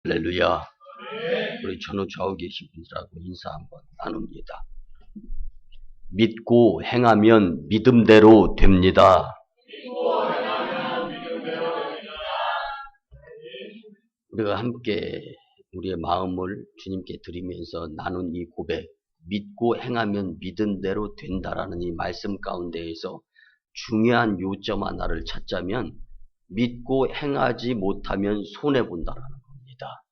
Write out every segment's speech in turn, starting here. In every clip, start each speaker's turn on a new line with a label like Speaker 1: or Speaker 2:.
Speaker 1: 할렐루야. 우리 전후 좌우 계신 분들하고 인사 한번 나눕니다. 믿고 행하면 믿음대로 됩니다. 우리가 함께 우리의 마음을 주님께 드리면서 나눈 이 고백, 믿고 행하면 믿음대로 된다라는 이 말씀 가운데에서 중요한 요점 하나를 찾자면 믿고 행하지 못하면 손해본다라는 겁니다.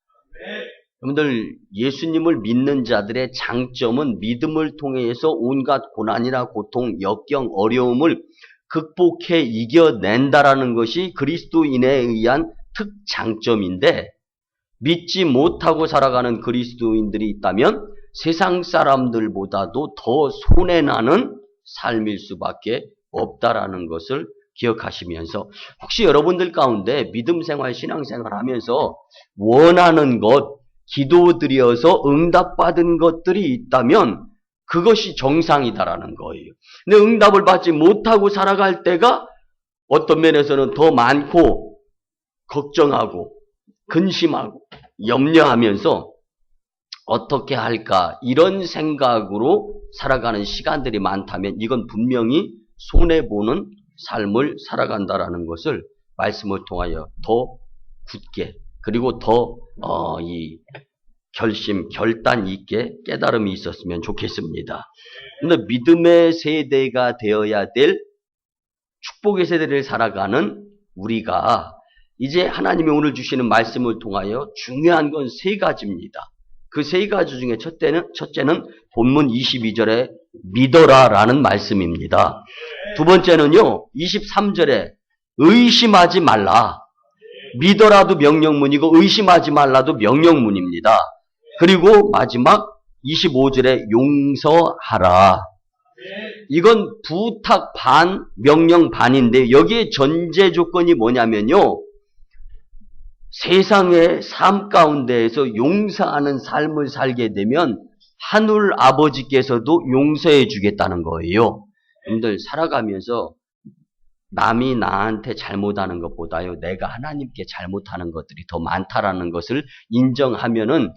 Speaker 1: 여러분들, 예수님을 믿는 자들의 장점은 믿음을 통해서 온갖 고난이나 고통, 역경, 어려움을 극복해 이겨낸다라는 것이 그리스도인에 의한 특장점인데, 믿지 못하고 살아가는 그리스도인들이 있다면 세상 사람들보다도 더 손해나는 삶일 수밖에 없다라는 것을 기억하시면서, 혹시 여러분들 가운데 믿음 생활, 신앙 생활 하면서 원하는 것, 기도드려서 응답받은 것들이 있다면 그것이 정상이다라는 거예요. 근데 응답을 받지 못하고 살아갈 때가 어떤 면에서는 더 많고 걱정하고 근심하고 염려하면서 어떻게 할까 이런 생각으로 살아가는 시간들이 많다면 이건 분명히 손해보는 삶을 살아간다라는 것을 말씀을 통하여 더 굳게 그리고 더 결단 있게 깨달음이 있었으면 좋겠습니다. 근데 믿음의 세대가 되어야 될 축복의 세대를 살아가는 우리가 이제 하나님이 오늘 주시는 말씀을 통하여 중요한 건 세 가지입니다. 그 세 가지 중에 첫째는 본문 22절에 믿어라라는 말씀입니다. 두 번째는요, 23절에 의심하지 말라. 믿어라도 명령문이고 의심하지 말라도 명령문입니다. 그리고 마지막 25절에 용서하라. 이건 부탁 반, 명령 반인데 여기에 전제 조건이 뭐냐면요, 세상의 삶 가운데에서 용서하는 삶을 살게 되면 하늘 아버지께서도 용서해 주겠다는 거예요. 여러분들 살아가면서 남이 나한테 잘못하는 것보다요, 내가 하나님께 잘못하는 것들이 더 많다라는 것을 인정하면은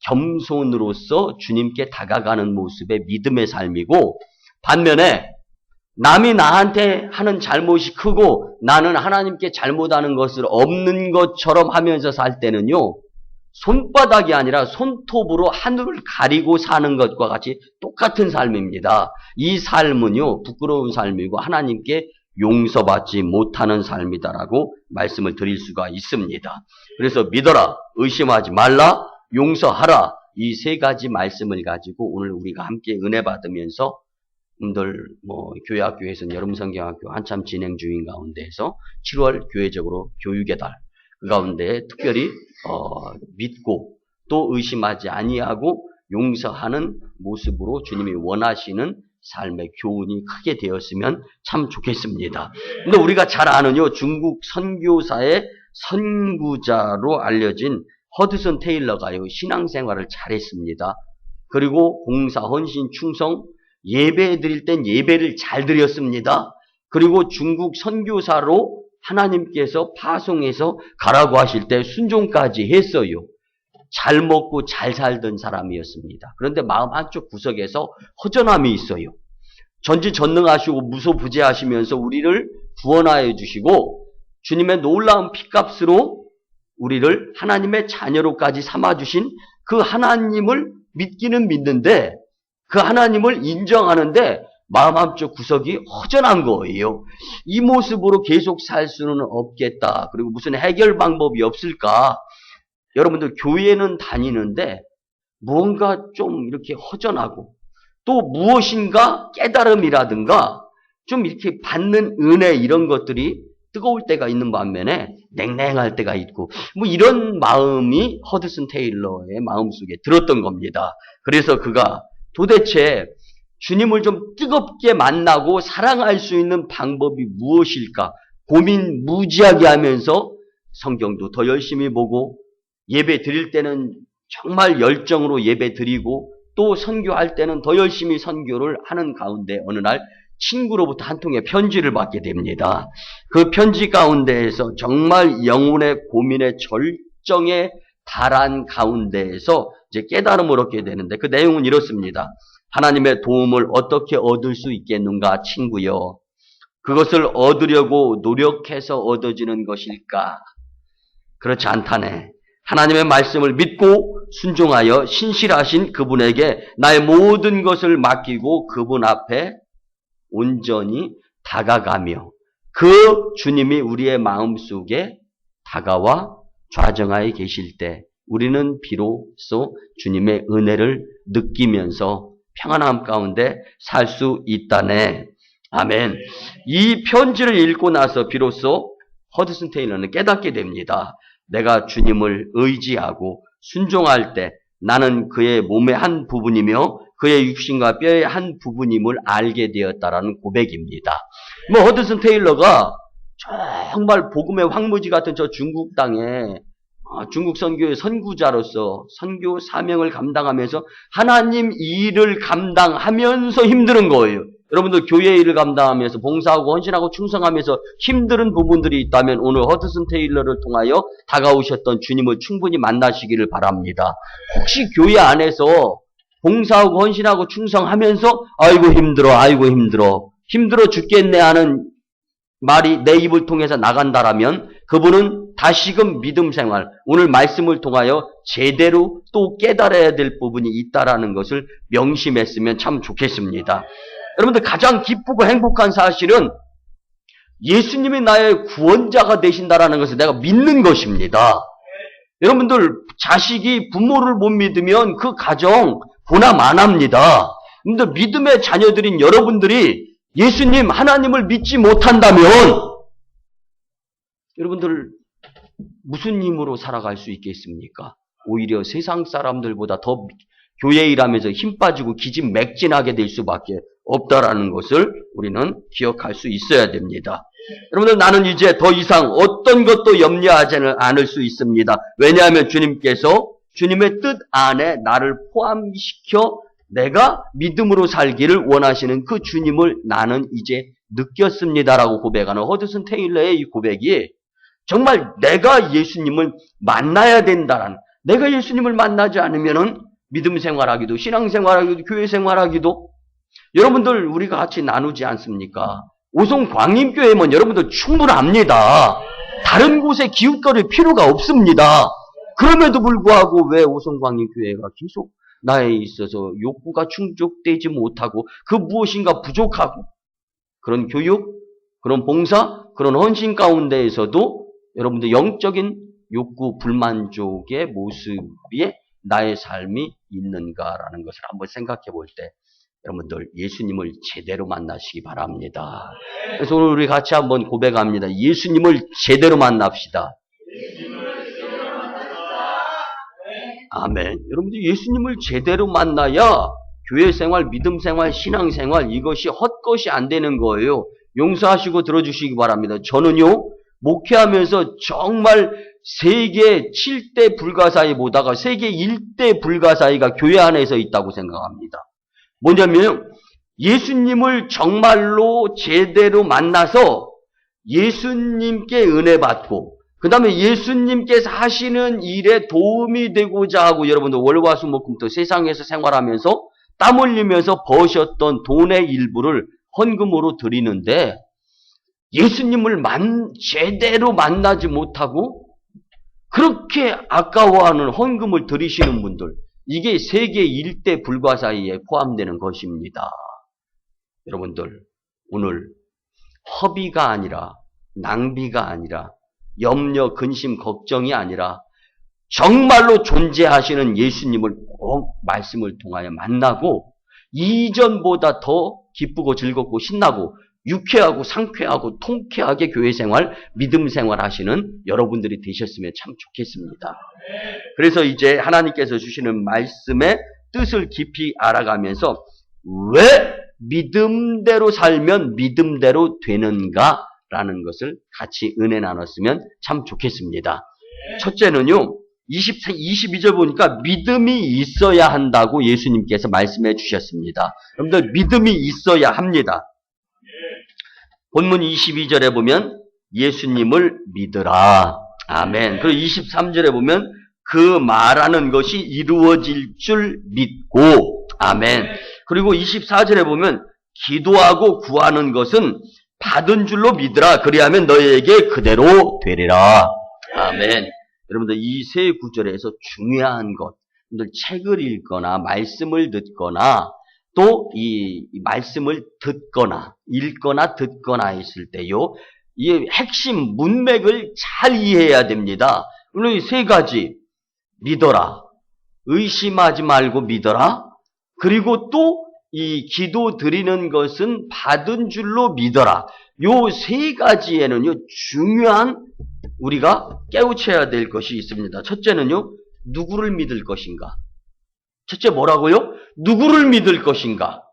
Speaker 1: 겸손으로서 주님께 다가가는 모습의 믿음의 삶이고, 반면에 남이 나한테 하는 잘못이 크고 나는 하나님께 잘못하는 것을 없는 것처럼 하면서 살 때는요, 손바닥이 아니라 손톱으로 하늘을 가리고 사는 것과 같이 똑같은 삶입니다. 이 삶은요, 부끄러운 삶이고 하나님께 용서받지 못하는 삶이다라고 말씀을 드릴 수가 있습니다. 그래서 믿어라, 의심하지 말라, 용서하라, 이 세 가지 말씀을 가지고 오늘 우리가 함께 은혜 받으면서 교회학교에서는 여름성경학교 한참 진행 중인 가운데에서 7월 교회적으로 교육의 달, 그 가운데 특별히 믿고 또 의심하지 아니하고 용서하는 모습으로 주님이 원하시는 삶의 교훈이 크게 되었으면 참 좋겠습니다. 근데 우리가 잘 아는 중국 선교사의 선구자로 알려진 허드슨 테일러가요, 신앙생활을 잘했습니다. 그리고 봉사, 헌신, 충성, 예배 드릴 땐 예배를 잘 드렸습니다. 그리고 중국 선교사로 하나님께서 파송해서 가라고 하실 때 순종까지 했어요. 잘 먹고 잘 살던 사람이었습니다. 그런데 마음 한쪽 구석에서 허전함이 있어요. 전지전능하시고 무소부재하시면서 우리를 구원하여 주시고 주님의 놀라운 피값으로 우리를 하나님의 자녀로까지 삼아주신 그 하나님을 믿기는 믿는데, 그 하나님을 인정하는데 마음 한쪽 구석이 허전한 거예요. 이 모습으로 계속 살 수는 없겠다. 그리고 무슨 해결 방법이 없을까? 여러분들 교회는 다니는데 무언가 좀 이렇게 허전하고 또 무엇인가 깨달음이라든가 좀 이렇게 받는 은혜 이런 것들이 뜨거울 때가 있는 반면에 냉랭할 때가 있고 이런 마음이 허드슨 테일러의 마음속에 들었던 겁니다. 그래서 그가 도대체 주님을 좀 뜨겁게 만나고 사랑할 수 있는 방법이 무엇일까 고민 무지하게 하면서 성경도 더 열심히 보고 예배 드릴 때는 정말 열정으로 예배 드리고 또 선교할 때는 더 열심히 선교를 하는 가운데 어느 날 친구로부터 한 통의 편지를 받게 됩니다. 그 편지 가운데에서 정말 영혼의 고민의 절정에 달한 가운데에서 이제 깨달음을 얻게 되는데 그 내용은 이렇습니다. 하나님의 도움을 어떻게 얻을 수 있겠는가, 친구여? 그것을 얻으려고 노력해서 얻어지는 것일까? 그렇지 않다네. 하나님의 말씀을 믿고 순종하여 신실하신 그분에게 나의 모든 것을 맡기고 그분 앞에 온전히 다가가며 그 주님이 우리의 마음속에 다가와 좌정하에 계실 때 우리는 비로소 주님의 은혜를 느끼면서 평안함 가운데 살 수 있다네. 아멘. 이 편지를 읽고 나서 비로소 허드슨 테일러는 깨닫게 됩니다. 내가 주님을 의지하고 순종할 때 나는 그의 몸의 한 부분이며 그의 육신과 뼈의 한 부분임을 알게 되었다라는 고백입니다. 허드슨 테일러가 정말 복음의 황무지 같은 저 중국 땅에 중국 선교의 선구자로서 선교 사명을 감당하면서 하나님 일을 감당하면서 힘든 거예요. 여러분들 교회 일을 감당하면서 봉사하고 헌신하고 충성하면서 힘든 부분들이 있다면 오늘 허드슨 테일러를 통하여 다가오셨던 주님을 충분히 만나시기를 바랍니다. 혹시 교회 안에서 봉사하고 헌신하고 충성하면서 아이고 힘들어 죽겠네 하는 말이 내 입을 통해서 나간다라면 그분은 다시금 믿음 생활, 오늘 말씀을 통하여 제대로 또 깨달아야 될 부분이 있다라는 것을 명심했으면 참 좋겠습니다. 여러분들 가장 기쁘고 행복한 사실은 예수님이 나의 구원자가 되신다라는 것을 내가 믿는 것입니다. 여러분들 자식이 부모를 못 믿으면 그 가정 고난 안 합니다. 근데 믿음의 자녀들인 여러분들이 예수님 하나님을 믿지 못한다면 여러분들 무슨 힘으로 살아갈 수 있겠습니까? 오히려 세상 사람들보다 더 교회 일하면서 힘 빠지고 기진맥진하게 될 수밖에 없다라는 것을 우리는 기억할 수 있어야 됩니다. 여러분들 나는 이제 더 이상 어떤 것도 염려하지 않을 수 있습니다. 왜냐하면 주님께서 주님의 뜻 안에 나를 포함시켜 내가 믿음으로 살기를 원하시는 그 주님을 나는 이제 느꼈습니다라고 고백하는 허드슨 테일러의 이 고백이 정말 내가 예수님을 만나야 된다라는, 내가 예수님을 만나지 않으면은 믿음 생활하기도 신앙 생활하기도 교회 생활하기도 여러분들 우리가 같이 나누지 않습니까? 오송 광림교회면 여러분들 충분합니다. 다른 곳에 기웃거릴 필요가 없습니다. 그럼에도 불구하고 왜 오송 광림교회가 계속 나에 있어서 욕구가 충족되지 못하고 그 무엇인가 부족하고 그런 교육, 그런 봉사, 그런 헌신 가운데에서도 여러분들 영적인 욕구 불만족의 모습에 나의 삶이 있는가라는 것을 한번 생각해 볼 때 여러분들 예수님을 제대로 만나시기 바랍니다. 그래서 오늘 우리 같이 한번 고백합니다. 예수님을 제대로 만납시다. 아멘. 여러분들 예수님을 제대로 만나야 교회 생활, 믿음 생활, 신앙 생활 이것이 헛것이 안 되는 거예요. 용서하시고 들어주시기 바랍니다. 저는요 목회하면서 정말 세계 7대 불가사의 보다가 세계 1대 불가사의가 교회 안에서 있다고 생각합니다. 뭐냐면 예수님을 정말로 제대로 만나서 예수님께 은혜 받고 그 다음에 예수님께서 하시는 일에 도움이 되고자 하고 여러분들 월화수목금토 세상에서 생활하면서 땀 흘리면서 버셨던 돈의 일부를 헌금으로 드리는데 예수님을 제대로 만나지 못하고 그렇게 아까워하는 헌금을 드리시는 분들 이게 세계 1대 불가사의에 포함되는 것입니다. 여러분들 오늘 허비가 아니라 낭비가 아니라 염려, 근심, 걱정이 아니라 정말로 존재하시는 예수님을 꼭 말씀을 통하여 만나고 이전보다 더 기쁘고 즐겁고 신나고 유쾌하고 상쾌하고 통쾌하게 교회 생활, 믿음 생활 하시는 여러분들이 되셨으면 참 좋겠습니다. 그래서 이제 하나님께서 주시는 말씀의 뜻을 깊이 알아가면서 왜 믿음대로 살면 믿음대로 되는가라는 것을 같이 은혜 나눴으면 참 좋겠습니다. 첫째는요. 22절 보니까 믿음이 있어야 한다고 예수님께서 말씀해 주셨습니다. 여러분들 믿음이 있어야 합니다. 본문 22절에 보면 예수님을 믿으라. 아멘. 그리고 23절에 보면 그 말하는 것이 이루어질 줄 믿고, 아멘. 그리고 24절에 보면 기도하고 구하는 것은 받은 줄로 믿으라. 그리하면 너희에게 그대로 되리라. 아멘. 여러분들 이 세 구절에서 중요한 것, 여러분들 책을 읽거나 말씀을 듣거나 또 이 말씀을 듣거나 읽거나 듣거나 했을 때요, 이 핵심 문맥을 잘 이해해야 됩니다. 물론 이 세 가지 믿어라, 의심하지 말고 믿어라, 그리고 또 이 기도 드리는 것은 받은 줄로 믿어라. 요 세 가지에는요 중요한 우리가 깨우쳐야 될 것이 있습니다. 첫째는요, 누구를 믿을 것인가? 첫째 뭐라고요? 누구를 믿을 것인가?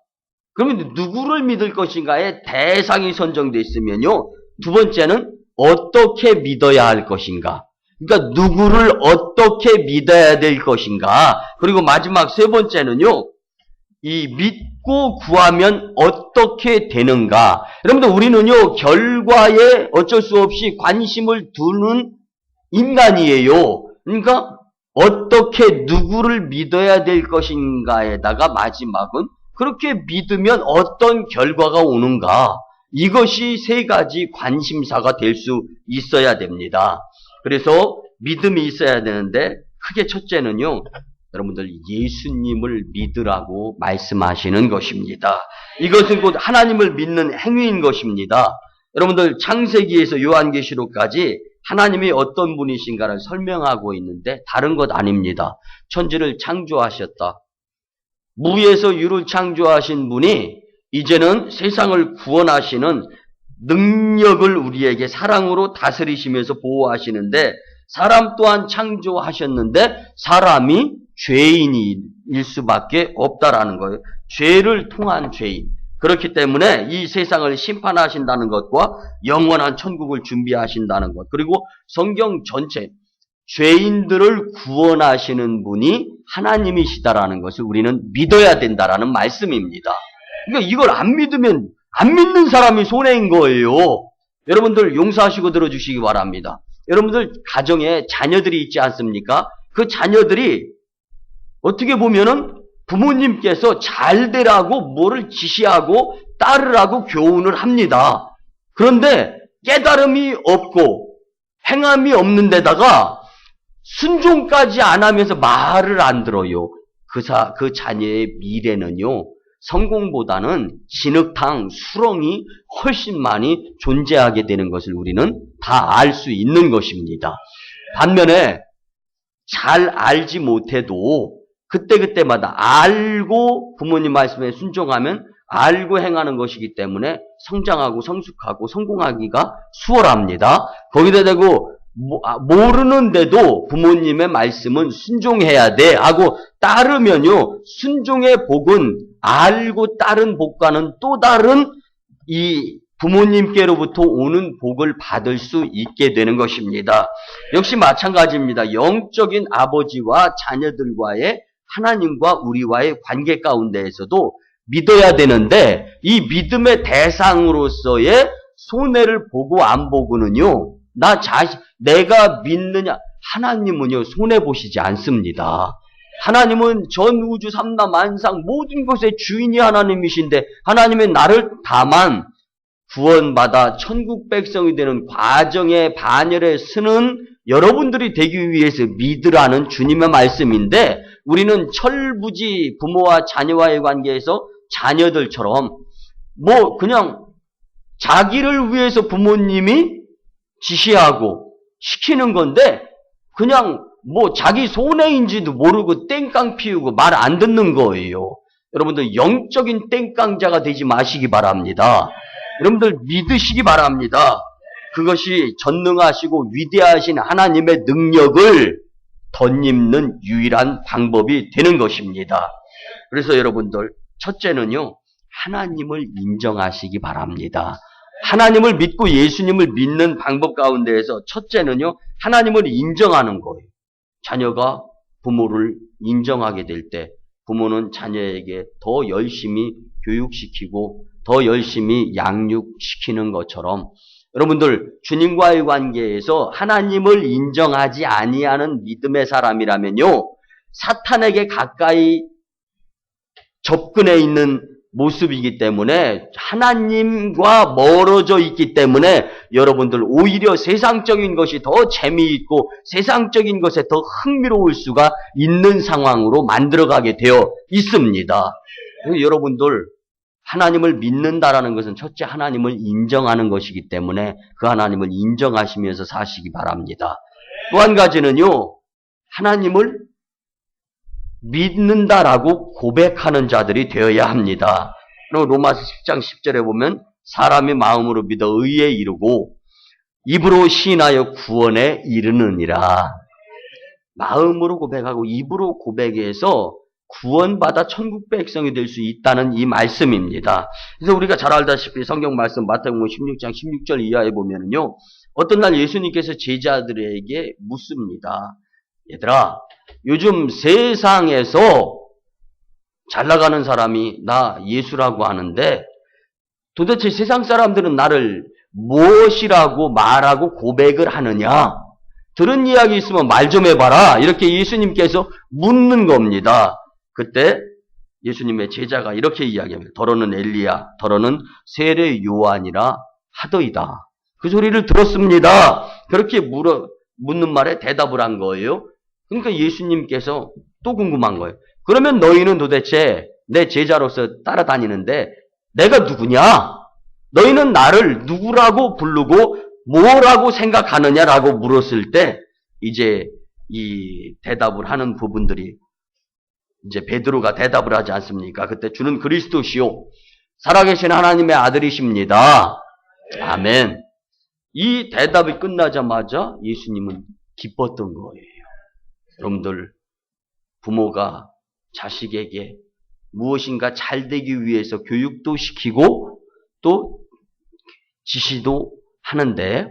Speaker 1: 그러면 누구를 믿을 것인가에 대상이 선정되어 있으면요, 두 번째는 어떻게 믿어야 할 것인가? 그러니까 누구를 어떻게 믿어야 될 것인가? 그리고 마지막 세 번째는요, 이 믿고 구하면 어떻게 되는가? 여러분들 우리는요 결과에 어쩔 수 없이 관심을 두는 인간이에요. 그러니까 어떻게 누구를 믿어야 될 것인가에다가 마지막은 그렇게 믿으면 어떤 결과가 오는가? 이것이 세 가지 관심사가 될 수 있어야 됩니다. 그래서 믿음이 있어야 되는데 크게 첫째는요, 여러분들 예수님을 믿으라고 말씀하시는 것입니다. 이것은 곧 하나님을 믿는 행위인 것입니다. 여러분들 창세기에서 요한계시록까지 하나님이 어떤 분이신가를 설명하고 있는데 다른 것 아닙니다. 천지를 창조하셨다. 무에서 유를 창조하신 분이 이제는 세상을 구원하시는 능력을 우리에게 사랑으로 다스리시면서 보호하시는데, 사람 또한 창조하셨는데 사람이 죄인일 수밖에 없다라는 거예요. 죄를 통한 죄인. 그렇기 때문에 이 세상을 심판하신다는 것과 영원한 천국을 준비하신다는 것, 그리고 성경 전체 죄인들을 구원하시는 분이 하나님이시다라는 것을 우리는 믿어야 된다라는 말씀입니다. 그러니까 이걸 안 믿으면 안 믿는 사람이 손해인 거예요. 여러분들 용서하시고 들어주시기 바랍니다. 여러분들 가정에 자녀들이 있지 않습니까? 그 자녀들이 어떻게 보면은 부모님께서 잘 되라고 뭐를 지시하고 따르라고 교훈을 합니다. 그런데 깨달음이 없고 행함이 없는 데다가 순종까지 안 하면서 말을 안 들어요. 그 자녀의 미래는요, 성공보다는 진흙탕, 수렁이 훨씬 많이 존재하게 되는 것을 우리는 다 알 수 있는 것입니다. 반면에 잘 알지 못해도 그때그때마다 알고 부모님 말씀에 순종하면 알고 행하는 것이기 때문에 성장하고 성숙하고 성공하기가 수월합니다. 거기다 대고 모르는데도 부모님의 말씀은 순종해야 돼 하고 따르면요, 순종의 복은 알고 따른 복과는 또 다른 이 부모님께로부터 오는 복을 받을 수 있게 되는 것입니다. 역시 마찬가지입니다. 영적인 아버지와 자녀들과의 하나님과 우리와의 관계 가운데에서도 믿어야 되는데, 이 믿음의 대상으로서의 손해를 보고 안 보고는요, 내가 믿느냐, 하나님은요 손해보시지 않습니다. 하나님은 전 우주 삼라 만상 모든 것의 주인이 하나님이신데, 하나님의 나를 다만 구원받아 천국 백성이 되는 과정의 반열에 서는 여러분들이 되기 위해서 믿으라는 주님의 말씀인데, 우리는 철부지 부모와 자녀와의 관계에서 자녀들처럼 그냥 자기를 위해서 부모님이 지시하고 시키는 건데 그냥 자기 손해인지도 모르고 땡깡 피우고 말 안 듣는 거예요. 여러분들 영적인 땡깡자가 되지 마시기 바랍니다. 여러분들 믿으시기 바랍니다. 그것이 전능하시고 위대하신 하나님의 능력을 덧입는 유일한 방법이 되는 것입니다. 그래서 여러분들 첫째는요, 하나님을 인정하시기 바랍니다. 하나님을 믿고 예수님을 믿는 방법 가운데에서 첫째는요, 하나님을 인정하는 거예요. 자녀가 부모를 인정하게 될 때 부모는 자녀에게 더 열심히 교육시키고 더 열심히 양육시키는 것처럼 여러분들 주님과의 관계에서 하나님을 인정하지 아니하는 믿음의 사람이라면요, 사탄에게 가까이 접근해 있는 모습이기 때문에, 하나님과 멀어져 있기 때문에 여러분들 오히려 세상적인 것이 더 재미있고 세상적인 것에 더 흥미로울 수가 있는 상황으로 만들어가게 되어 있습니다. 여러분들 하나님을 믿는다라는 것은 첫째 하나님을 인정하는 것이기 때문에 그 하나님을 인정하시면서 사시기 바랍니다. 또 한 가지는요, 하나님을 믿는다라고 고백하는 자들이 되어야 합니다. 로마서 10장 10절에 보면 사람이 마음으로 믿어 의에 이르고 입으로 시인하여 구원에 이르느니라. 마음으로 고백하고 입으로 고백해서 구원받아 천국 백성이 될 수 있다는 이 말씀입니다. 그래서 우리가 잘 알다시피 성경 말씀 마태복음 16장 16절 이하에 보면은요, 어떤 날 예수님께서 제자들에게 묻습니다. 얘들아, 요즘 세상에서 잘 나가는 사람이 나 예수라고 하는데 도대체 세상 사람들은 나를 무엇이라고 말하고 고백을 하느냐? 들은 이야기 있으면 말 좀 해봐라. 이렇게 예수님께서 묻는 겁니다. 그때 예수님의 제자가 이렇게 이야기합니다. 더러는 엘리야, 더러는 세례 요한이라 하더이다. 그 소리를 들었습니다. 그렇게 묻는 말에 대답을 한 거예요. 그러니까 예수님께서 또 궁금한 거예요. 그러면 너희는 도대체 내 제자로서 따라다니는데 내가 누구냐? 너희는 나를 누구라고 부르고 뭐라고 생각하느냐라고 물었을 때 이제 이 대답을 하는 부분들이 이제 베드로가 대답을 하지 않습니까? 그때 주는 그리스도시요 살아계신 하나님의 아들이십니다. 아멘. 이 대답이 끝나자마자 예수님은 기뻤던 거예요. 여러분들, 부모가 자식에게 무엇인가 잘 되기 위해서 교육도 시키고 또 지시도 하는데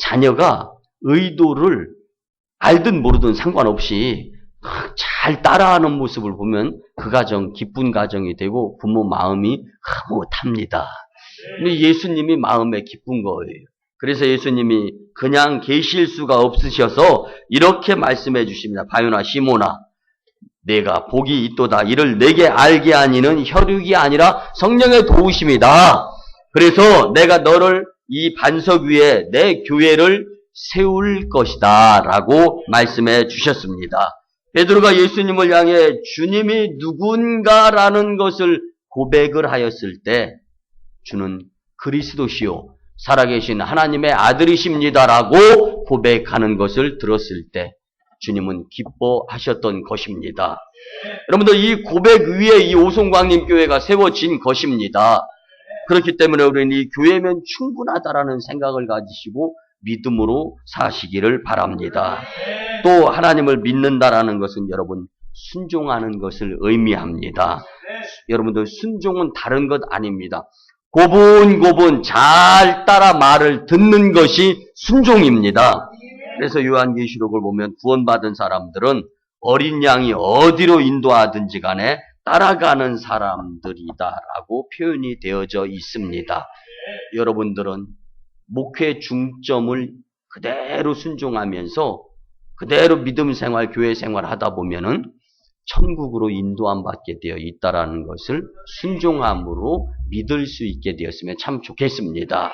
Speaker 1: 자녀가 의도를 알든 모르든 상관없이 잘 따라하는 모습을 보면 그 가정 기쁜 가정이 되고 부모 마음이 흐뭇합니다. 근데 예수님이 마음에 기쁜 거예요. 그래서 예수님이 그냥 계실 수가 없으셔서 이렇게 말씀해 주십니다. 바요나 시모나, 내가 복이 있도다. 이를 내게 알게 하니는 혈육이 아니라 성령의 도우심이다. 그래서 내가 너를 이 반석 위에 내 교회를 세울 것이다 라고 말씀해 주셨습니다. 베드로가 예수님을 향해 주님이 누군가라는 것을 고백을 하였을 때 주는 그리스도시요 살아계신 하나님의 아들이십니다라고 고백하는 것을 들었을 때 주님은 기뻐하셨던 것입니다. 여러분들, 이 고백 위에 이 오송광림 교회가 세워진 것입니다. 그렇기 때문에 우리는 이 교회면 충분하다라는 생각을 가지시고 믿음으로 사시기를 바랍니다. 또 하나님을 믿는다라는 것은 여러분 순종하는 것을 의미합니다. 여러분들, 순종은 다른 것 아닙니다. 고분고분 잘 따라 말을 듣는 것이 순종입니다. 그래서 요한계시록을 보면 구원받은 사람들은 어린 양이 어디로 인도하든지 간에 따라가는 사람들이다라고 표현이 되어져 있습니다. 여러분들은 목회 중점을 그대로 순종하면서 그대로 믿음 생활, 교회 생활 하다 보면은 천국으로 인도함 받게 되어 있다라는 것을 순종함으로 믿을 수 있게 되었으면 참 좋겠습니다.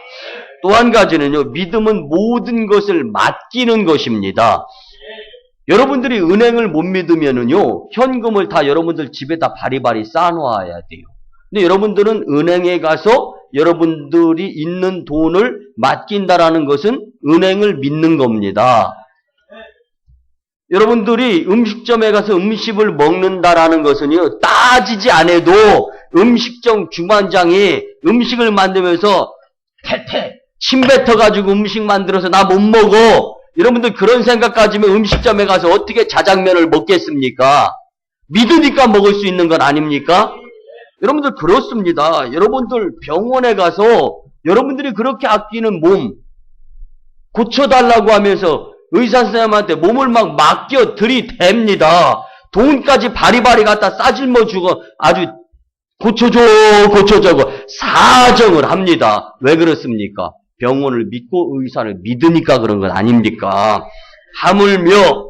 Speaker 1: 또 한 가지는요, 믿음은 모든 것을 맡기는 것입니다. 여러분들이 은행을 못 믿으면은요, 현금을 다 여러분들 집에다 바리바리 쌓아놓아야 돼요. 근데 여러분들은 은행에 가서 여러분들이 있는 돈을 맡긴다라는 것은 은행을 믿는 겁니다. 여러분들이 음식점에 가서 음식을 먹는다라는 것은요, 따지지 않아도 음식점 주관장이 음식을 만들면서 태태 침 뱉어가지고 음식 만들어서 나 못 먹어. 여러분들 그런 생각 가지면 음식점에 가서 어떻게 자장면을 먹겠습니까? 믿으니까 먹을 수 있는 건 아닙니까? 여러분들 그렇습니다. 여러분들 병원에 가서 여러분들이 그렇게 아끼는 몸 고쳐달라고 하면서 의사 선생님한테 몸을 막 맡겨 들이댑니다. 돈까지 바리바리 갖다 싸질러 주고 아주 고쳐줘 사정을 합니다. 왜 그렇습니까? 병원을 믿고 의사를 믿으니까 그런 것 아닙니까? 하물며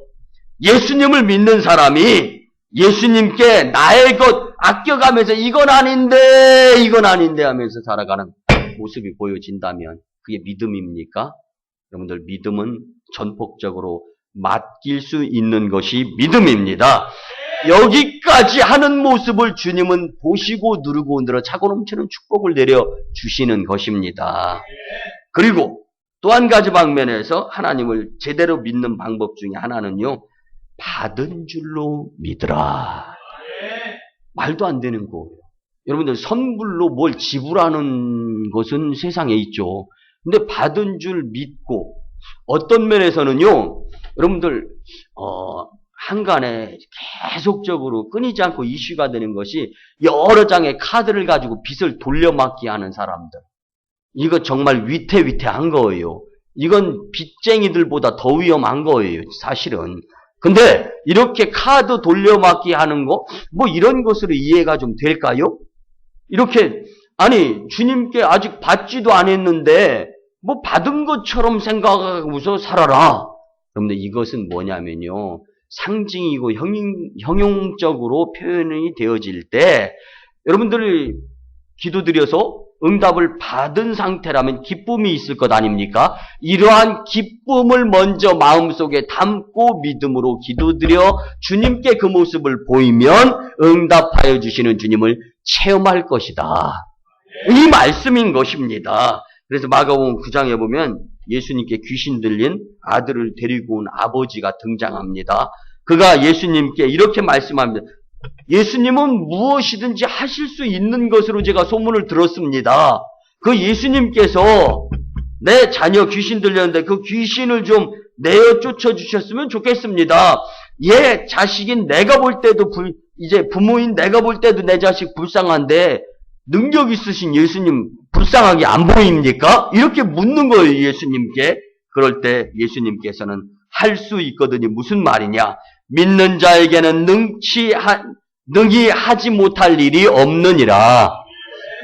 Speaker 1: 예수님을 믿는 사람이 예수님께 나의 것 아껴가면서 이건 아닌데 하면서 살아가는 모습이 보여진다면 그게 믿음입니까? 여러분들, 믿음은 전폭적으로 맡길 수 있는 것이 믿음입니다. 여기까지 하는 모습을 주님은 보시고 누르고 늘어 차고 넘치는 축복을 내려 주시는 것입니다. 그리고 또 한 가지 방면에서 하나님을 제대로 믿는 방법 중에 하나는요, 받은 줄로 믿으라. 말도 안 되는 거예요. 여러분들, 선불로 뭘 지불하는 것은 세상에 있죠. 근데 받은 줄 믿고, 어떤 면에서는요, 여러분들, 한간에 계속적으로 끊이지 않고 이슈가 되는 것이 여러 장의 카드를 가지고 빚을 돌려막기 하는 사람들. 이거 정말 위태위태한 거예요. 이건 빚쟁이들보다 더 위험한 거예요, 사실은. 근데 이렇게 카드 돌려막기 하는 거, 뭐 이런 것으로 이해가 좀 될까요? 이렇게, 아니, 주님께 아직 받지도 않았는데 뭐 받은 것처럼 생각하고서 살아라. 그런데 이것은 뭐냐면요, 상징이고 형용적으로 표현이 되어질 때 여러분들이 기도드려서 응답을 받은 상태라면 기쁨이 있을 것 아닙니까? 이러한 기쁨을 먼저 마음속에 담고 믿음으로 기도드려 주님께 그 모습을 보이면 응답하여 주시는 주님을 체험할 것이다. 이 말씀인 것입니다. 그래서 마가복음 9장에 보면 예수님께 귀신 들린 아들을 데리고 온 아버지가 등장합니다. 그가 예수님께 이렇게 말씀합니다. 예수님은 무엇이든지 하실 수 있는 것으로 제가 소문을 들었습니다. 그 예수님께서 내 자녀 귀신 들렸는데 그 귀신을 좀 내어 쫓아주셨으면 좋겠습니다. 얘 자식인 내가 볼 때도 이제 부모인 내가 볼 때도 내 자식 불쌍한데 능력 있으신 예수님 불쌍하게 안 보입니까? 이렇게 묻는 거예요, 예수님께. 그럴 때 예수님께서는 할 수 있거든요. 무슨 말이냐? 믿는 자에게는 능히 하지 못할 일이 없느니라.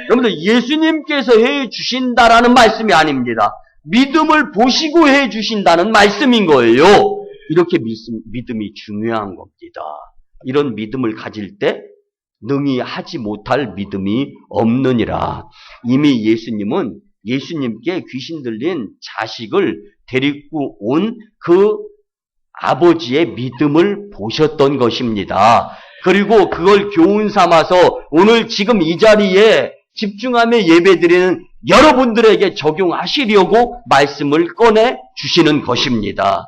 Speaker 1: 여러분들, 예수님께서 해 주신다라는 말씀이 아닙니다. 믿음을 보시고 해 주신다는 말씀인 거예요. 이렇게 믿음이 중요한 겁니다. 이런 믿음을 가질 때 능히 하지 못할 믿음이 없느니라. 이미 예수님은 예수님께 귀신 들린 자식을 데리고 온 그 아버지의 믿음을 보셨던 것입니다. 그리고 그걸 교훈 삼아서 오늘 지금 이 자리에 집중하며 예배드리는 여러분들에게 적용하시려고 말씀을 꺼내 주시는 것입니다.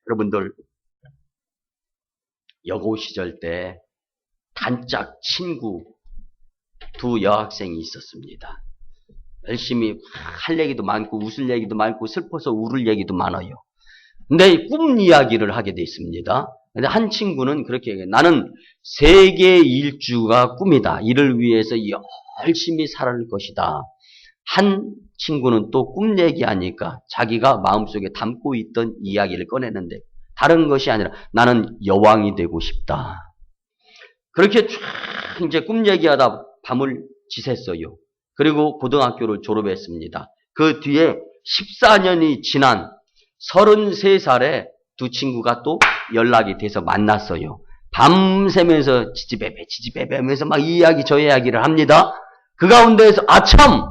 Speaker 1: 여러분들, 여고 시절 때 단짝 친구 두 여학생이 있었습니다. 열심히 할 얘기도 많고 웃을 얘기도 많고 슬퍼서 울을 얘기도 많아요. 근데 꿈 이야기를 하게 돼 있습니다. 근데 한 친구는 그렇게 얘기해요. 나는 세계 일주가 꿈이다. 이를 위해서 열심히 살아갈 것이다. 한 친구는 또 꿈 얘기하니까 자기가 마음속에 담고 있던 이야기를 꺼내는데 다른 것이 아니라 나는 여왕이 되고 싶다. 그렇게 쫙 이제 꿈 얘기하다 밤을 지샜어요. 그리고 고등학교를 졸업했습니다. 그 뒤에 14년이 지난 33살에 두 친구가 또 연락이 돼서 만났어요. 밤새면서 지지배배 하면서 막 이 이야기 저 이야기를 합니다. 그 가운데에서 아참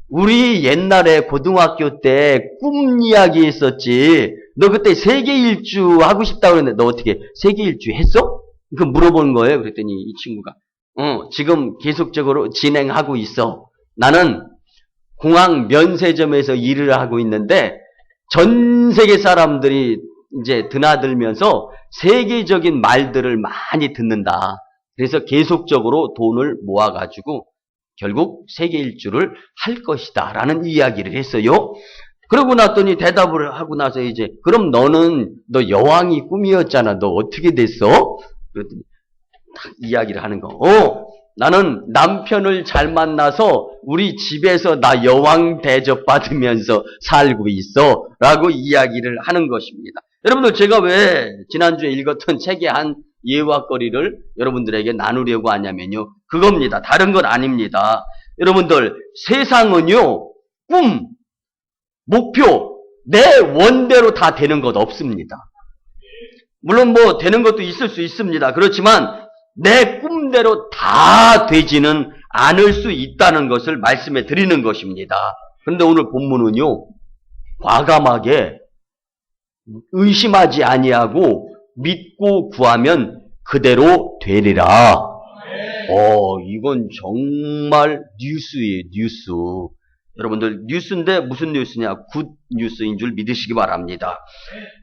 Speaker 1: 우리 옛날에 고등학교 때 꿈 이야기 했었지. 너 그때 세계 일주 하고 싶다고 그랬는데 너 어떻게 세계 일주 했어? 그 물어본 거예요. 그랬더니 이 친구가 지금 계속적으로 진행하고 있어. 나는 공항 면세점에서 일을 하고 있는데 전 세계 사람들이 이제 드나들면서 세계적인 말들을 많이 듣는다. 그래서 계속적으로 돈을 모아가지고 결국 세계 일주를 할 것이다. 라는 이야기를 했어요. 그러고 났더니 대답을 하고 나서 이제 그럼 너 여왕이 꿈이었잖아. 너 어떻게 됐어? 그랬더니 이야기를 하는 거. 나는 남편을 잘 만나서 우리 집에서 나 여왕 대접받으면서 살고 있어. 라고 이야기를 하는 것입니다. 여러분들, 제가 왜 지난주에 읽었던 책의 한 예화거리를 여러분들에게 나누려고 하냐면요. 그겁니다. 다른 건 아닙니다. 여러분들, 세상은요, 목표, 내 원대로 다 되는 것 없습니다. 물론 뭐 되는 것도 있을 수 있습니다. 그렇지만 내 꿈대로 다 되지는 않을 수 있다는 것을 말씀해 드리는 것입니다. 그런데 오늘 본문은요, 과감하게 의심하지 아니하고 믿고 구하면 그대로 되리라. 이건 정말 뉴스예요, 뉴스. 여러분들 뉴스인데 무슨 뉴스냐? 굿 뉴스인 줄 믿으시기 바랍니다.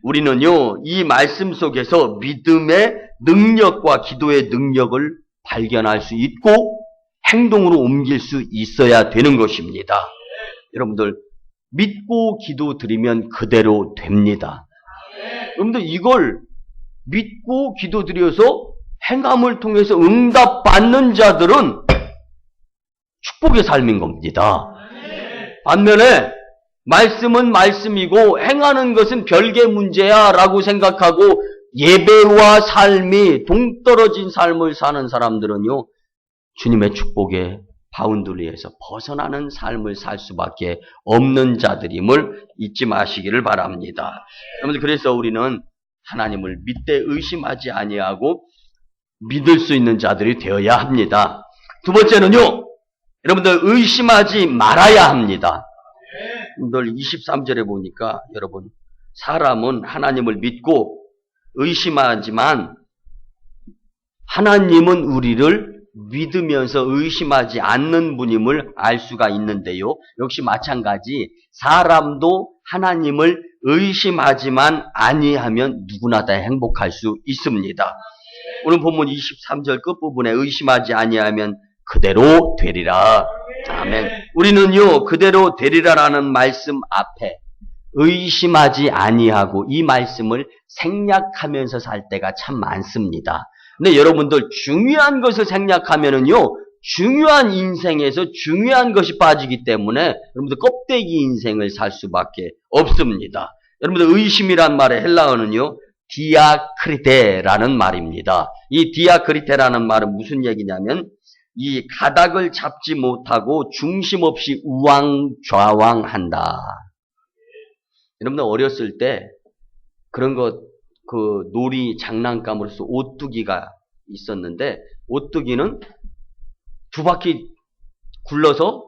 Speaker 1: 우리는요, 이 말씀 속에서 믿음의 능력과 기도의 능력을 발견할 수 있고 행동으로 옮길 수 있어야 되는 것입니다. 여러분들 믿고 기도 드리면 그대로 됩니다. 여러분들 이걸 믿고 기도 드려서 행함을 통해서 응답받는 자들은 축복의 삶인 겁니다. 반면에 말씀은 말씀이고 행하는 것은 별개 문제야 라고 생각하고 예배와 삶이 동떨어진 삶을 사는 사람들은요, 주님의 축복의 바운더리에서 벗어나는 삶을 살 수밖에 없는 자들임을 잊지 마시기를 바랍니다. 여러분들, 그래서 우리는 하나님을 믿되 의심하지 아니하고 믿을 수 있는 자들이 되어야 합니다. 두 번째는요, 여러분들 의심하지 말아야 합니다. 여러분들 23절에 보니까 여러분, 사람은 하나님을 믿고 의심하지만 하나님은 우리를 믿으면서 의심하지 않는 분임을 알 수가 있는데요. 역시 마찬가지 사람도 하나님을 의심하지만 아니하면 누구나 다 행복할 수 있습니다. 오늘 본문 23절 끝부분에 의심하지 아니하면 그대로 되리라. 아멘. 우리는요, 그대로 되리라라는 말씀 앞에 의심하지 아니하고 이 말씀을 생략하면서 살 때가 참 많습니다. 근데 여러분들 중요한 것을 생략하면은요, 중요한 인생에서 중요한 것이 빠지기 때문에 여러분들 껍데기 인생을 살 수밖에 없습니다. 여러분들 의심이란 말의 헬라어는요, 디아크리테라는 말입니다. 이 디아크리테라는 말은 무슨 얘기냐면 이 가닥을 잡지 못하고 중심 없이 우왕좌왕한다. 여러분들 어렸을 때 그런 것, 그 놀이 장난감으로서 오뚜기가 있었는데 오뚜기는 두 바퀴 굴러서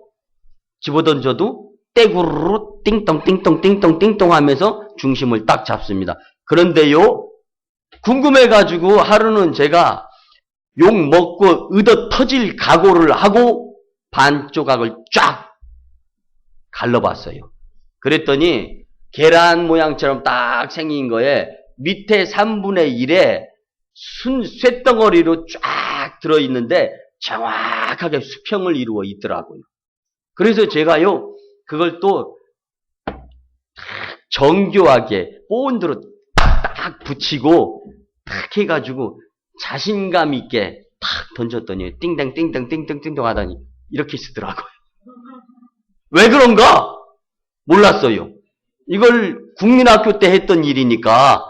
Speaker 1: 집어던져도 떼구르르 띵똥 띵똥 띵똥 띵똥 하면서 중심을 딱 잡습니다. 그런데요, 궁금해가지고 하루는 제가 욕 먹고 얻어 터질 각오를 하고 반 조각을 쫙 갈라봤어요. 그랬더니 계란 모양처럼 딱 생긴 거에 밑에 3분의 1에 쇳덩어리로 쫙 들어있는데 정확하게 수평을 이루어 있더라고요. 그래서 제가요, 그걸 또 정교하게 본드로 딱 붙이고 탁 해가지고 자신감 있게 탁 던졌더니 띵땡 띵땡 띵땡 띵땡 하다니 이렇게 쓰더라고요. 왜 그런가? 몰랐어요. 이걸 국민학교 때 했던 일이니까.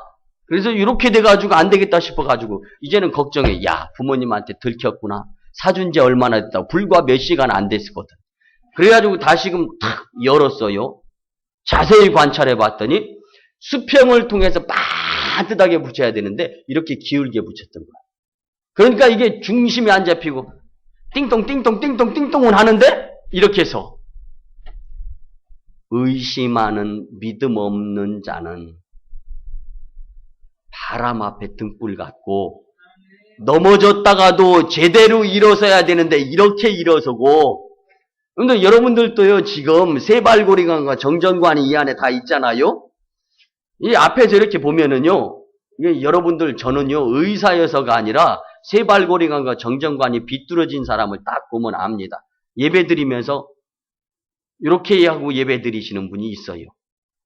Speaker 1: 그래서 이렇게 돼가지고 안 되겠다 싶어가지고 이제는 걱정해. 야, 부모님한테 들켰구나. 사준 지 얼마나 됐다고. 불과 몇 시간 안 됐거든. 그래가지고 다시금 탁 열었어요. 자세히 관찰해 봤더니 수평을 통해서 반듯하게 붙여야 되는데 이렇게 기울게 붙였던 거야. 그러니까 이게 중심이 안 잡히고 띵동 띵동 띵동 띵동은 하는데 이렇게 해서 의심하는 믿음 없는 자는 바람 앞에 등불 같고 넘어졌다가도 제대로 일어서야 되는데 이렇게 일어서고. 그런데 여러분들도요, 지금 세발고리관과 정전관이 이 안에 다 있잖아요. 이 앞에서 이렇게 보면은요, 이게 여러분들, 저는요 의사여서가 아니라 세발고리관과 정전관이 비뚤어진 사람을 딱 보면 압니다. 예배 드리면서 이렇게 하고 예배 드리시는 분이 있어요.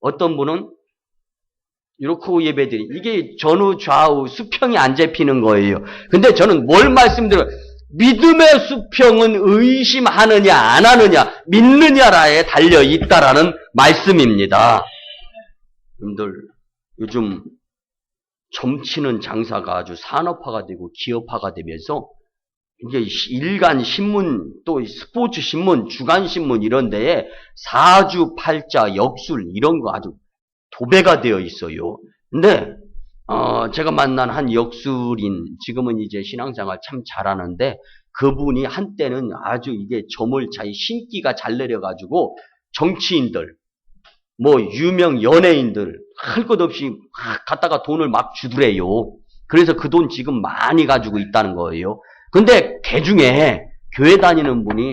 Speaker 1: 어떤 분은 이렇게 하고 예배 드리, 이게 전후 좌우 수평이 안 잡히는 거예요. 근데 저는 뭘 말씀드려요? 믿음의 수평은 의심하느냐 안 하느냐 믿느냐라에 달려 있다라는 말씀입니다. 여러분들 요즘 점치는 장사가 아주 산업화가 되고 기업화가 되면서 이게 일간 신문, 또 스포츠 신문, 주간 신문 이런 데에 사주팔자, 역술 이런 거 아주 도배가 되어 있어요. 근데 제가 만난 한 역술인, 지금은 이제 신앙생활 참 잘하는데, 그분이 한때는 아주 이게 저물차이 신기가 잘 내려가지고 정치인들, 뭐 유명 연예인들 할 것 없이 갖다가 돈을 막 주더래요. 그래서 그 돈 지금 많이 가지고 있다는 거예요. 근데 대중에 교회 다니는 분이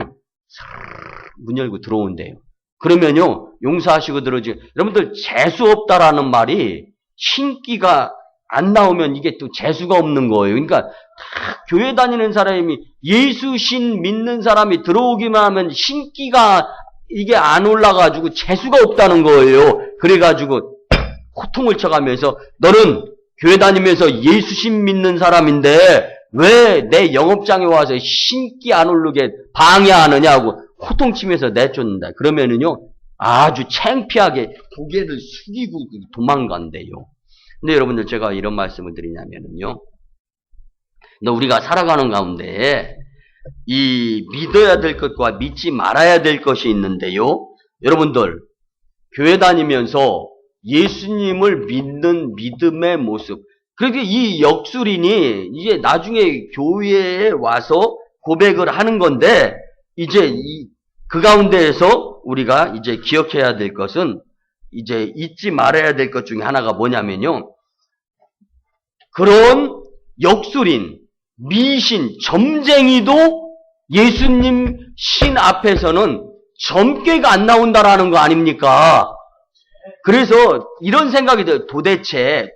Speaker 1: 문 열고 들어온대요. 그러면요, 용서하시고 들어주세요. 여러분들, 재수 없다라는 말이 신기가 안 나오면 이게 또 재수가 없는 거예요. 그러니까 다 교회 다니는 사람이, 예수 신 믿는 사람이 들어오기만 하면 신기가 이게 안 올라가지고 재수가 없다는 거예요. 그래가지고 호통을 쳐가면서, 너는 교회 다니면서 예수 신 믿는 사람인데 왜 내 영업장에 와서 신기 안 오르게 방해하느냐고 호통치면서 내쫓는다. 그러면은요, 아주 창피하게 고개를 숙이고 도망간대요. 근데 여러분들, 제가 이런 말씀을 드리냐면은요, 우리가 살아가는 가운데 이 믿어야 될 것과 믿지 말아야 될 것이 있는데요. 여러분들, 교회 다니면서 예수님을 믿는 믿음의 모습, 그렇게 이 역술인이 이제 나중에 교회에 와서 고백을 하는 건데, 이제 그 가운데에서 우리가 이제 기억해야 될 것은, 이제 잊지 말아야 될 것 중에 하나가 뭐냐면요, 그런 역술인, 미신, 점쟁이도 예수님 신 앞에서는 점괘가 안 나온다라는 거 아닙니까? 그래서 이런 생각이 들어요. 도대체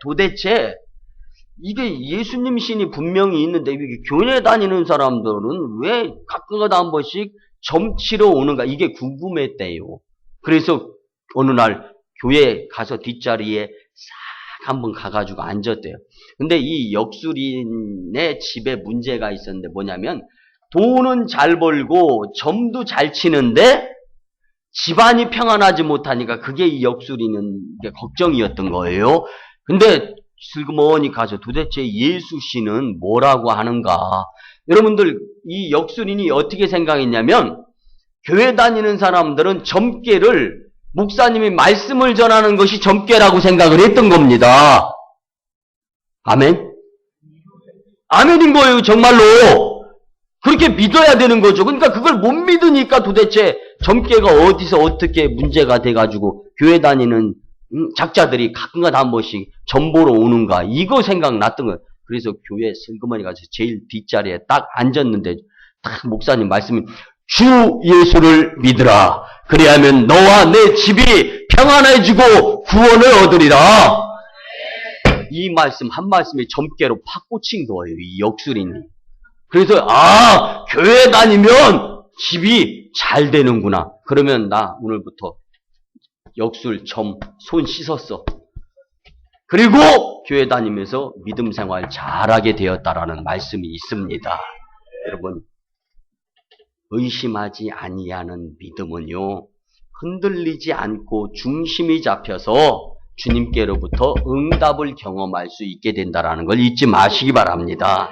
Speaker 1: 이게 예수님 신이 분명히 있는데 이게 교회 다니는 사람들은 왜 가끔가다 한 번씩 점치러 오는가, 이게 궁금했대요. 그래서 어느 날 교회 가서 뒷자리에 싹 한번 가가지고 앉았대요. 근데 이 역술인의 집에 문제가 있었는데 뭐냐면, 돈은 잘 벌고 점도 잘 치는데 집안이 평안하지 못하니까 그게 이 역술인은 이게 걱정이었던 거예요. 근데 슬그머니 가서 도대체 예수 씨는 뭐라고 하는가? 여러분들, 이 역술인이 어떻게 생각했냐면, 교회 다니는 사람들은 점괘를, 목사님이 말씀을 전하는 것이 점괘라고 생각을 했던 겁니다. 아멘? 아멘인 거예요, 정말로. 그렇게 믿어야 되는 거죠. 그러니까 그걸 못 믿으니까 도대체 점괘가 어디서 어떻게 문제가 돼가지고 교회 다니는 작자들이 가끔가다 한 번씩 전보러 오는가, 이거 생각났던 거예요. 그래서 교회 슬그머니 가서 제일 뒷자리에 딱 앉았는데, 딱 목사님 말씀이, 주 예수를 믿으라. 그리하면 너와 내 집이 평안해지고 구원을 얻으리라. 이 말씀 한 말씀이 점괘로 팍 꽂힌 거예요, 이 역술인이. 그래서 교회 다니면 집이 잘 되는구나. 그러면 나 오늘부터 역술 손 씻었어. 그리고 교회 다니면서 믿음 생활 잘하게 되었다라는 말씀이 있습니다. 여러분, 의심하지 아니하는 믿음은요, 흔들리지 않고 중심이 잡혀서 주님께로부터 응답을 경험할 수 있게 된다라는 걸 잊지 마시기 바랍니다.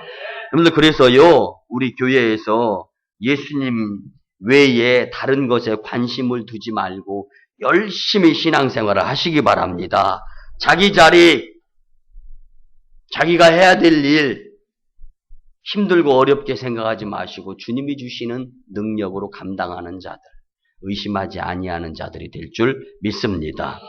Speaker 1: 여러분들, 그래서요, 우리 교회에서 예수님 외에 다른 것에 관심을 두지 말고 열심히 신앙생활을 하시기 바랍니다. 자기 자리, 자기가 해야 될 일, 힘들고 어렵게 생각하지 마시고 주님이 주시는 능력으로 감당하는 자들, 의심하지 아니하는 자들이 될 줄 믿습니다.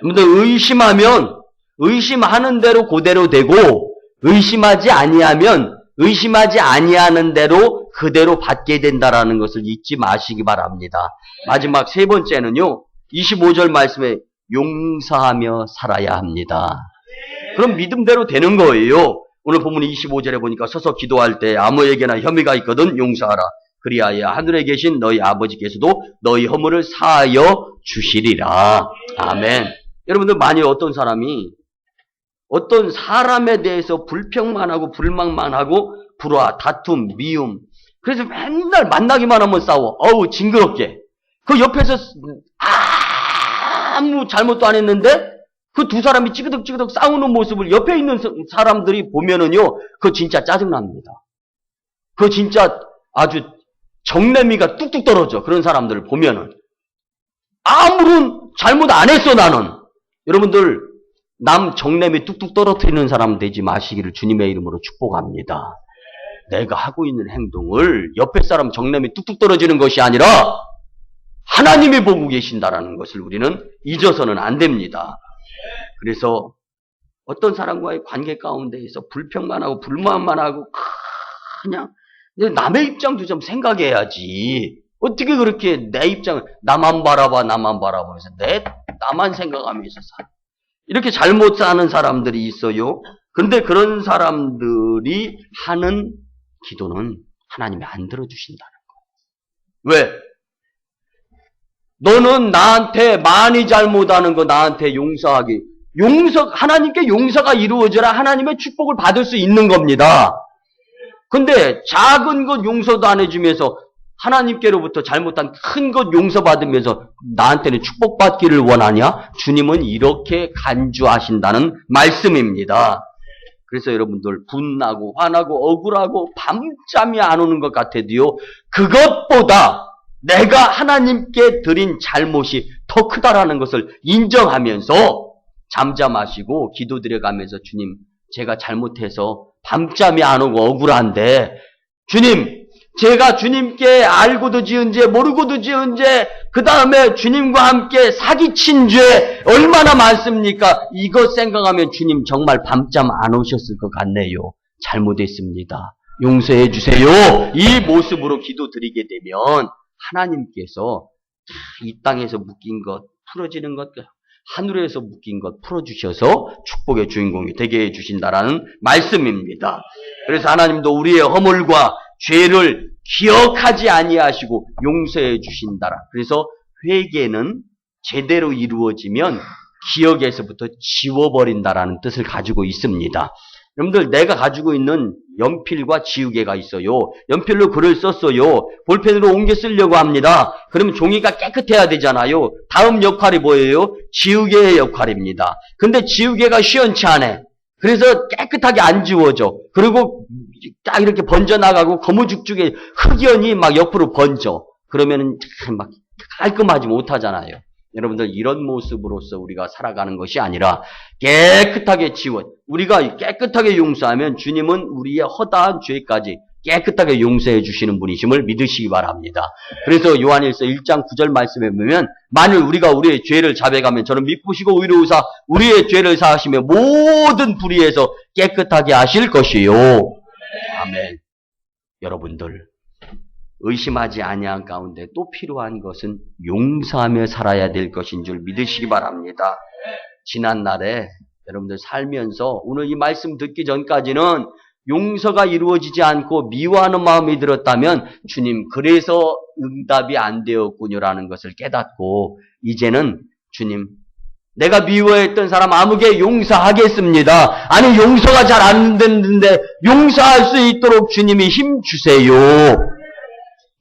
Speaker 1: 여러분들, 의심하면 의심하는 대로 그대로 되고, 의심하지 아니하면 의심하지 아니하는 대로 그대로 받게 된다라는 것을 잊지 마시기 바랍니다. 마지막 세 번째는요, 25절 말씀에 용서하며 살아야 합니다. 그럼 믿음대로 되는 거예요. 오늘 본문 25절에 보니까 서서 기도할 때 아무에게나 혐의가 있거든 용서하라. 그리하여 하늘에 계신 너희 아버지께서도 너희 허물을 사하여 주시리라. 아멘. 여러분들, 만일 어떤 사람이 어떤 사람에 대해서 불평만 하고 불만만 하고 불화, 다툼, 미움, 그래서 맨날 만나기만 하면 싸워. 징그럽게. 그 옆에서 아무 잘못도 안 했는데 그 두 사람이 찌그덕찌그덕 싸우는 모습을 옆에 있는 사람들이 보면은요, 그거 진짜 짜증납니다. 그거 진짜 아주 정내미가 뚝뚝 떨어져. 그런 사람들을 보면은. 아무런 잘못 안 했어, 나는. 여러분들, 남 정내미 뚝뚝 떨어뜨리는 사람 되지 마시기를 주님의 이름으로 축복합니다. 내가 하고 있는 행동을 옆에 사람 정내미 뚝뚝 떨어지는 것이 아니라 하나님이 보고 계신다라는 것을 우리는 잊어서는 안 됩니다. 그래서 어떤 사람과의 관계 가운데에서 불평만 하고 불만만 하고 그냥 남의 입장도 좀 생각해야지. 어떻게 그렇게 내 입장을 나만 바라보면서 나만 생각하면서 살아. 이렇게 잘못 사는 사람들이 있어요. 그런데 그런 사람들이 하는 기도는 하나님이 안 들어주신다는 거예요. 왜? 너는 나한테 많이 잘못하는 거 나한테 용서하기. 하나님께 용서가 이루어져야 하나님의 축복을 받을 수 있는 겁니다. 근데 작은 것 용서도 안 해주면서 하나님께로부터 잘못한 큰 것 용서받으면서 나한테는 축복받기를 원하냐? 주님은 이렇게 간주하신다는 말씀입니다. 그래서 여러분들 분나고 화나고 억울하고 밤잠이 안 오는 것 같아도요. 그것보다 내가 하나님께 드린 잘못이 더 크다라는 것을 인정하면서 잠잠하시고 기도드려가면서 주님 제가 잘못해서 밤잠이 안 오고 억울한데 주님 제가 주님께 알고도 지은 죄 모르고도 지은 죄 그 다음에 주님과 함께 사기친 죄 얼마나 많습니까? 이것 생각하면 주님 정말 밤잠 안 오셨을 것 같네요. 잘못했습니다. 용서해 주세요. 이 모습으로 기도드리게 되면 하나님께서 이 땅에서 묶인 것 풀어지는 것 하늘에서 묶인 것 풀어주셔서 축복의 주인공이 되게 해주신다라는 말씀입니다. 그래서 하나님도 우리의 허물과 죄를 기억하지 아니하시고 용서해 주신다라. 그래서 회개는 제대로 이루어지면 기억에서부터 지워버린다라는 뜻을 가지고 있습니다. 여러분들 내가 가지고 있는 연필과 지우개가 있어요. 연필로 글을 썼어요. 볼펜으로 옮겨 쓰려고 합니다. 그러면 종이가 깨끗해야 되잖아요. 다음 역할이 뭐예요? 지우개의 역할입니다. 근데 지우개가 시원치 않아. 그래서 깨끗하게 안 지워져. 그리고 딱 이렇게 번져나가고 거무죽죽에 흑연이 막 옆으로 번져. 그러면은 막 깔끔하지 못하잖아요. 여러분들 이런 모습으로서 우리가 살아가는 것이 아니라 깨끗하게 우리가 깨끗하게 용서하면 주님은 우리의 허다한 죄까지 깨끗하게 용서해 주시는 분이심을 믿으시기 바랍니다. 그래서 요한일서 1장 9절 말씀에 보면 만일 우리가 우리의 죄를 자백하면 저는 미쁘시고 의로우사 우리의 죄를 사하시며 모든 불의에서 깨끗하게 하실 것이요. 아멘. 여러분들 의심하지 아니한 가운데 또 필요한 것은 용서하며 살아야 될 것인 줄 믿으시기 바랍니다. 지난날에 여러분들 살면서 오늘 이 말씀 듣기 전까지는 용서가 이루어지지 않고 미워하는 마음이 들었다면 주님 그래서 응답이 안 되었군요라는 것을 깨닫고 이제는 주님 내가 미워했던 사람 아무개 용서하겠습니다. 아니 용서가 잘 안 됐는데 용서할 수 있도록 주님이 힘 주세요.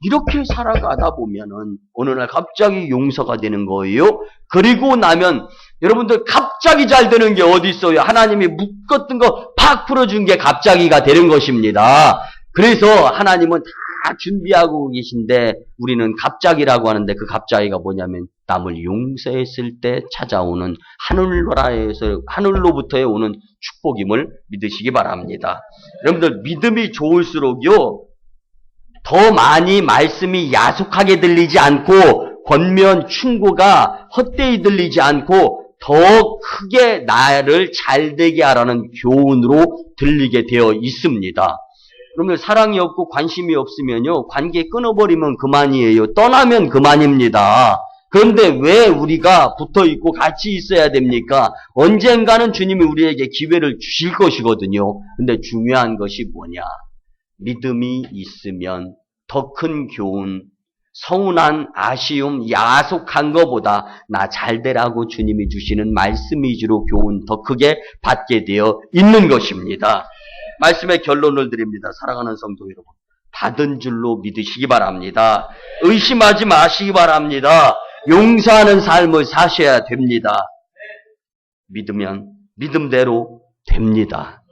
Speaker 1: 이렇게 살아가다 보면은 어느 날 갑자기 용서가 되는 거예요. 그리고 나면 여러분들 갑자기 잘 되는 게 어디 있어요? 하나님이 묶었던 거 팍 풀어준 게 갑자기가 되는 것입니다. 그래서 하나님은 다 준비하고 계신데 우리는 갑자기라고 하는데 그 갑자기가 뭐냐면 남을 용서했을 때 찾아오는 하늘로부터의 오는 축복임을 믿으시기 바랍니다. 여러분들 믿음이 좋을수록요 더 많이 말씀이 야속하게 들리지 않고 권면 충고가 헛되이 들리지 않고 더 크게 나를 잘되게 하라는 교훈으로 들리게 되어 있습니다. 그러면 사랑이 없고 관심이 없으면요 관계 끊어버리면 그만이에요. 떠나면 그만입니다. 그런데 왜 우리가 붙어있고 같이 있어야 됩니까? 언젠가는 주님이 우리에게 기회를 주실 것이거든요. 근데 중요한 것이 뭐냐? 믿음이 있으면 더 큰 교훈, 서운한 아쉬움, 야속한 것보다 나 잘되라고 주님이 주시는 말씀 위주로 교훈 더 크게 받게 되어 있는 것입니다. 말씀의 결론을 드립니다. 사랑하는 성도 여러분. 받은 줄로 믿으시기 바랍니다. 의심하지 마시기 바랍니다. 용서하는 삶을 사셔야 됩니다. 믿으면 믿음대로 됩니다.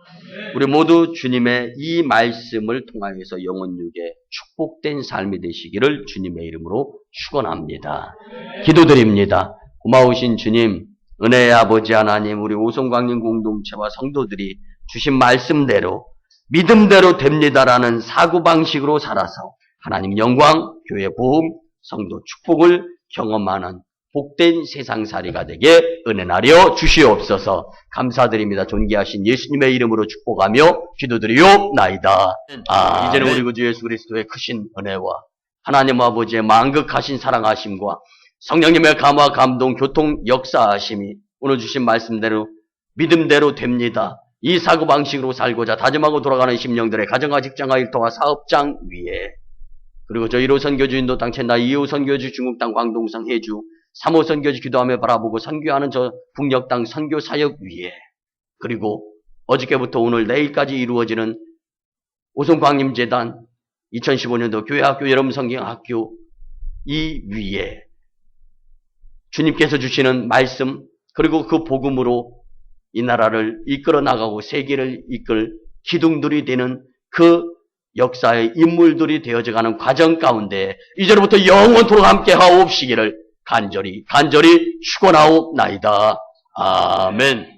Speaker 1: 우리 모두 주님의 이 말씀을 통하여서 영혼육에 축복된 삶이 되시기를 주님의 이름으로 축원합니다. 기도드립니다. 고마우신 주님, 은혜의 아버지 하나님, 우리 오송광림 공동체와 성도들이 주신 말씀대로 믿음대로 됩니다라는 사고방식으로 살아서 하나님 영광, 교회 부흥, 성도 축복을 경험하는 복된 세상살이가 되게 은혜나려 주시옵소서. 감사드립니다. 존귀하신 예수님의 이름으로 축복하며 기도드리옵나이다. 이제는 우리 구주 예수 그리스도의 크신 은혜와 하나님 아버지의 만극하신 사랑하심과 성령님의 감화 감동 교통 역사하심이 오늘 주신 말씀대로 믿음대로 됩니다. 이 사고방식으로 살고자 다짐하고 돌아가는 심령들의 가정과 직장과 일터와 사업장 위에, 그리고 저 1호 선교주 인도땅 첸다, 2호 선교주 중국 땅 광동성 해주, 3호 선교지 기도하며 바라보고 선교하는 저 북녘 땅 선교 사역 위에, 그리고 어저께부터 오늘 내일까지 이루어지는 오송광림재단 2015년도 교회학교 여러분성경학교 이 위에 주님께서 주시는 말씀, 그리고 그 복음으로 이 나라를 이끌어 나가고 세계를 이끌 기둥들이 되는 그 역사의 인물들이 되어져가는 과정 가운데 이제로부터 영원토록 함께 하옵시기를 간절히 축원하옵나이다. 아멘.